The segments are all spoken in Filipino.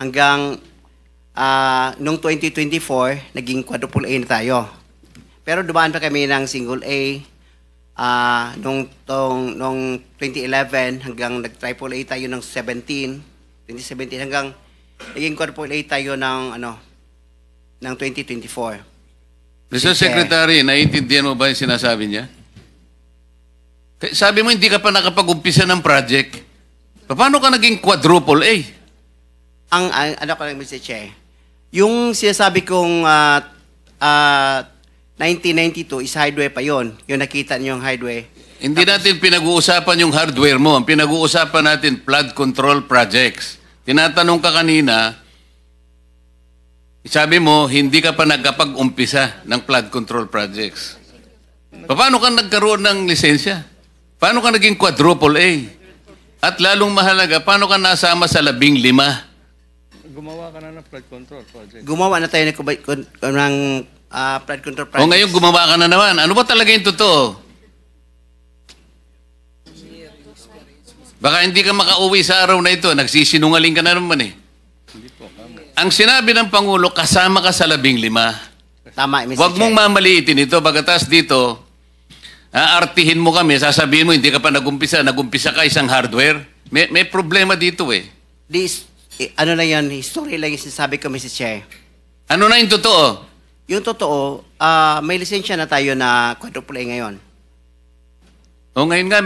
hanggang noong 2024, naging quadruple A na tayo. Pero dumaan pa kami ng single A noong 2011 hanggang nag-triple A tayo ng 2017 hanggang naging quadruple A tayo ng 2024. Mr. Secretary, naiintindihan mo ba yung sinasabi niya? Sabi mo hindi ka pa nakapag-umpisa ng project. Paano ka naging quadruple A? Ano ko lang, Mr. Che, yung sinasabi kong 1992 is hardware pa yon. Yung nakita niyo yung hardware. Hindi natin pinag-uusapan yung hardware mo. Ang pinag-uusapan natin, flood control projects. Tinatanong ka kanina, sabi mo, hindi ka pa nagkapag-umpisa ng flood control projects. Paano ka nagkaroon ng lisensya? Paano ka naging quadruple A? At lalong mahalaga, paano ka nasama sa 15? Gumawa ka na ng flood control project. Gumawa na tayo ng flood control project. O ngayon gumawa ka na naman. Ano ba talaga yung totoo? Baka hindi ka makauwi sa araw na ito. Nagsisinungaling ka na naman eh. Ang sinabi ng Pangulo, kasama ka sa 15. Tama, Mr. Huwag mong mamaliitin ito. Bagatas dito, aartihin mo kami, sasabihin mo, hindi ka pa nagumpisa ka isang hardware. May problema dito eh. Ano na yan, history lang yung sinasabi ko, Mr. Chair. Ano na yung totoo? Yung totoo, may lisensya na tayo na quadruple A ngayon. O ngayon nga,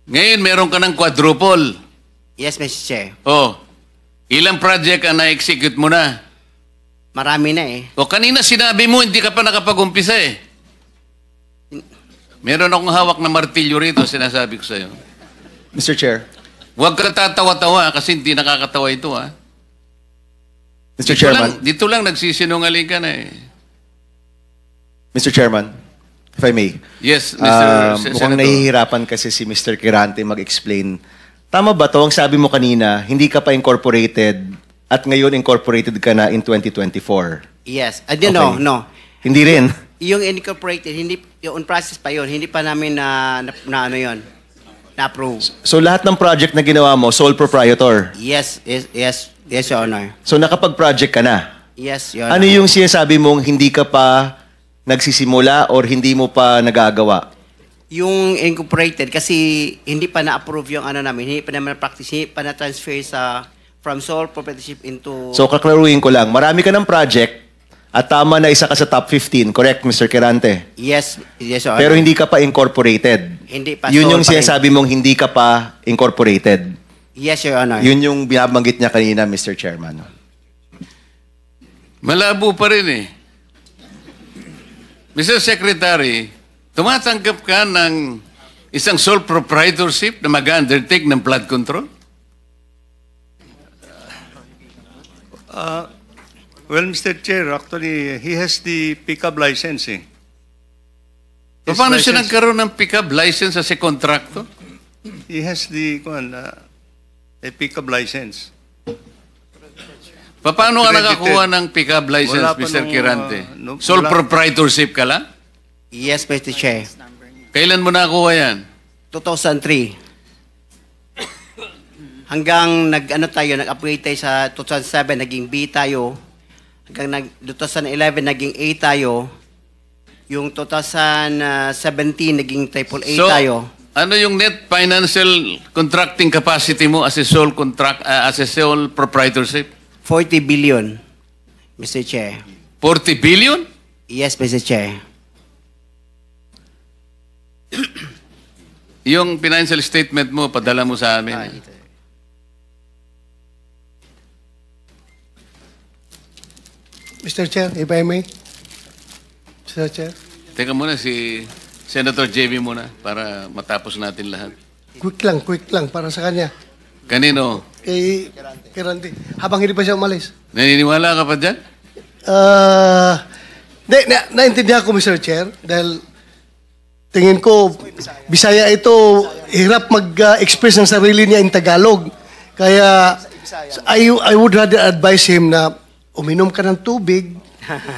ngayon meron ka ng quadruple. Yes, Mr. Chair. O, ilang project ang na-execute mo na? Marami na eh. O kanina sinabi mo, hindi ka pa nakapag-umpisa eh. Meron akong hawak na martilyo rito, sinasabi ko sa'yo. Mr. Chair. Huwag ka tatawa-tawa kasi hindi nakakatawa ito ha. Mr. Chairman. Dito lang nagsisinungaling ka na eh. Mr. Chairman, if I may. Yes, Mr. Senator. Mukhang nahihirapan kasi si Mr. Quirante mag-explain. Tama ba to? Ang sabi mo kanina, hindi ka pa incorporated at ngayon incorporated ka na in 2024. Yes. Okay. No. Hindi rin. Yung incorporated, yung on process pa yon, hindi pa namin na-approve. So lahat ng project na ginawa mo, sole proprietor. Yes, Your Honor. So nakapag-project ka na. Yes, Your Honor. Ano yung sinasabi mong hindi ka pa nagsisimula or hindi mo pa nagagawa? Yung incorporated, kasi hindi pa na-approve yung namin, hindi pa naman na-practice, hindi pa na-transfer from sole proprietorship into... So kaklaruhin ko lang, marami ka ng project at tama na isa ka sa top 15, correct, Mr. Quirante? Yes, Your Honor. Pero hindi ka pa incorporated. Hindi pa. Yun yung sole pa rin. sinasabi mong hindi ka pa incorporated. Yes, Your Honor. Yun yung binabanggit niya kanina, Mr. Chairman. Malabo pa rin eh. Mr. Secretary, tumatanggap ka ng isang sole proprietorship na mag-undertake ng flood control? Well, Mr. Chair, actually, he has the pickup license. Paano siya nagkaroon ng pickup license as a contractor? He has a pickup license. Paano ka Credited. nakakuha ng pickup license, Wala pa Mr. nung, Quirante? no, Sole wala. proprietorship ka lang? Yes, Mr. Chair. Kailan mo nakakuha yan? 2003. Hanggang nag-upgrade tayo sa 2007, naging B tayo. Hanggang 2011, naging A tayo. Yung 2017, naging triple A tayo. Ano yung net financial contracting capacity mo as a sole proprietorship? 40 billion, Mr. Chair. 40 billion? Yes, Mr. Chair. Yung financial statement mo, padala mo sa amin. Mr. Chair, if I may. Mr. Chair. Teka muna, si Senator JB muna para matapos natin lahat. Quick lang para sa kanya. Kanino? Kay Randy. Habang hindi pa siya umalis. Naniniwala ka pa dyan? Naintindihan ko, Mr. Chair, dahil tingin ko, Bisaya ito, hirap mag-express ng sarili niya in Tagalog. Kaya, I would rather advise him na uminom ka ng tubig,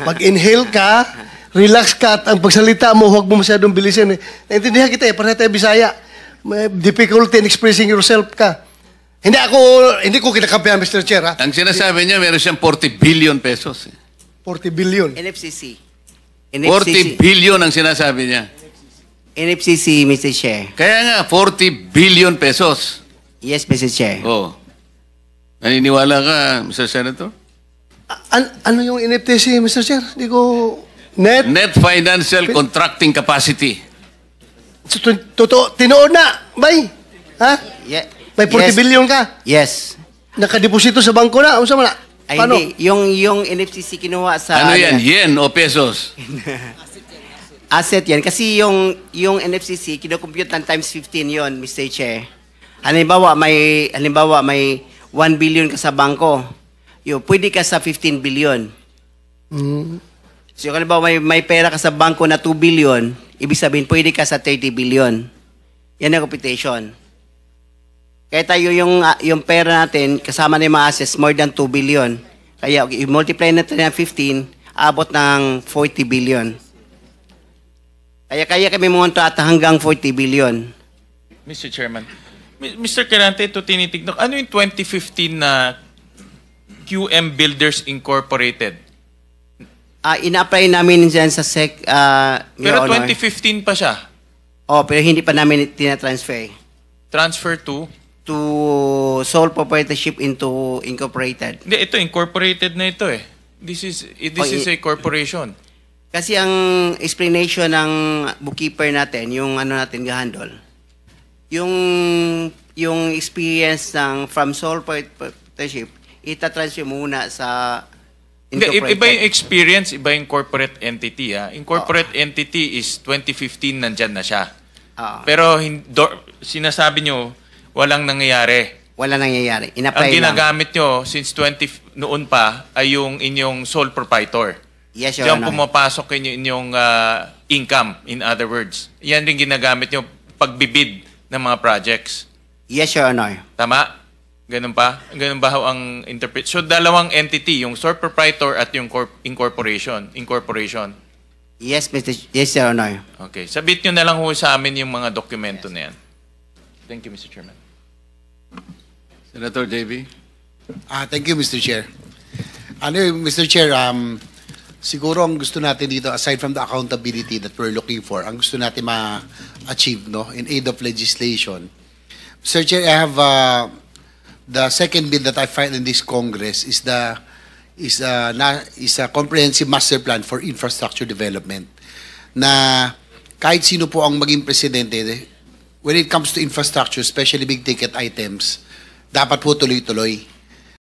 mag-inhale ka, relax ka, at ang pagsalita mo, huwag mo masyadong bilisin. Naintindihan kita para tayo Bisaya. May difficulty in expressing yourself ka. Hindi ko kinakampihan, Mr. Chair, ha? Ang sinasabi niya, meron siyang 40 billion pesos. 40 billion. NFCC. 40 billion ang sinasabi niya. NFCC, Mr. Chair. Kaya nga, 40 billion pesos. Yes, Mr. Chair. Oh. Naniniwala ka, Mr. Senator? Ano yung NFTC, Mr. Chair? Hindi ko... Net? Net financial contracting capacity. Totoo, tinoon na, bay. Ha? Yeah. May 40 billion ka. Yes. Nakadeposito sa bangko na. Unsa man na? Ay, Paano? hindi. Yung NFCC kinuha sa... Ano yan? Yen o pesos? Asset yan. Kasi yung NFCC, kinocompute ng times 15 yon, Mr. Chair. Halimbawa, may 1 billion ka sa bangko. Pwede ka sa 15 billion. So, halimbawa, may pera ka sa bangko na 2 billion, ibig sabihin, pwede ka sa 30 billion. Yan ang computation. Kaya tayo yung pera natin, kasama na yung mga assets, more than 2 billion. Kaya, i-multiply natin ng 15, abot ng 40 billion. Kaya kami munta at hanggang 40 billion. Mr. Chairman, Mr. Quirante, ito tinitignan. Ano yung 2015 na QM Builders Incorporated? Ina-apply namin dyan sa SEC, Pero Your Honor. 2015 pa siya. Pero hindi pa namin tina-transfer Transfer to? to sole proprietorship into incorporated. Hindi, ito, incorporated na ito eh. This is a corporation. Kasi ang explanation ng bookkeeper natin, yung ano natin gahandol, yung experience ng from sole proprietorship, itatransfer muna sa Hindi, incorporated. iba yung experience, iba yung corporate entity. Ha? Incorporate entity is 2015 nandyan na siya. Pero sinasabi nyo, walang nangyayari. Wala nangyayari. Ang In-apply lang. ginagamit nyo since noon pa ay yung inyong sole proprietor. Yes, Your Diyan Honor. pumapasok inyong income, in other words. Yan rin ginagamit nyo pagbibid ng mga projects. Yes, Your Honor. Tama? Ganun pa? Ganun ba ho ang interpret? So, dalawang entity, yung sole proprietor at yung incorporation. Yes, Your Honor. Okay. Sabit nyo na lang ho sa amin yung mga dokumento na yan. Thank you, Mr. Chairman. Senator JB? Thank you, Mr. Chair. Mr. Chair, siguro ang gusto natin dito, aside from the accountability that we're looking for, ang gusto natin ma-achieve in aid of legislation. Mr. Chair, I have the second bill that I filed in this Congress is a comprehensive master plan for infrastructure development. Na kahit sino po ang maging presidente, when it comes to infrastructure, especially big ticket items, dapat po tuloy-tuloy.